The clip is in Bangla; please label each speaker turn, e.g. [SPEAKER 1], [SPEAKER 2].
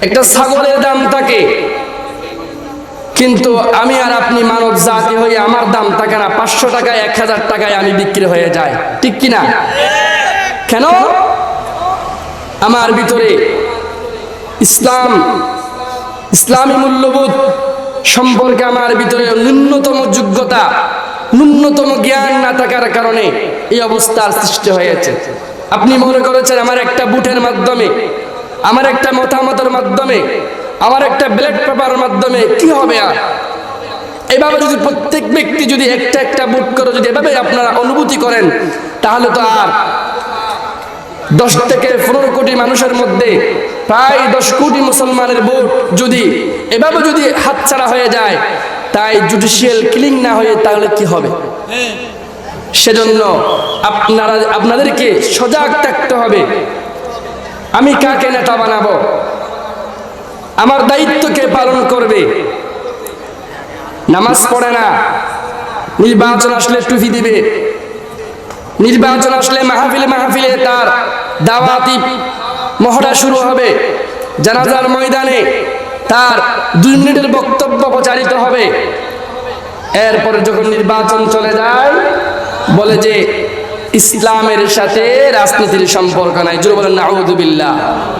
[SPEAKER 1] একটা ছাগলের দাম থাকে, কিন্তু আমি আর আপনি মানব জাতি হয়ে আমার দাম থাকে না, 500 টাকায় 1000 টাকায় আমি বিক্রি হয়ে যায়, ঠিক কিনা? কেন? আমার ভিতরে ইসলামী মূল্যবোধ সম্পর্কে আমার ভিতরে ন্যূনতম যোগ্যতা, ন্যূনতম জ্ঞান না থাকার কারণে এই অবস্থার সৃষ্টি হয়েছে। আপনি মনে করেছেন আমার একটা বুটের মাধ্যমে, আমার একটা মতামতের মাধ্যমে, আমার একটা ব্যালট পেপারের মাধ্যমে কি হবে? আর এভাবে যদি প্রত্যেক ব্যক্তি যদি একটা একটা বুট করে যদি এভাবে আপনারা অনুভূতি করেন, তাহলে তো আর 10 থেকে 15 কোটি মানুষের মধ্যে প্রায় 10 কোটি মুসলমানের ভোট যদি এভাবে যদি হাতছাড়া হয়ে যায়, তাই জুডিশিয়াল কিলিং না হয়ে তাহলে কি হবে? সেজন্য আপনাদেরকে সজাগ থাকতে হবে। আমি কাকে নেতা বানাবো? আমার দায়িত্বকে পালন করবে। নামাজ পড়ে না, নির্বাচন আসলে টুপি দিবে, নির্বাচন আসলে মাহফিলে তার দাওয়াতি মহড়া শুরু হবে, জানাজার ময়দানে তার 2 মিনিটের বক্তব্য প্রচারিত হবে। এরপরে যখন নির্বাচন চলে যায় বলে যে ইসলামের সাথে রাজনীতির সম্পর্ক নাই। জোরে বলেন নাউযুবিল্লাহ।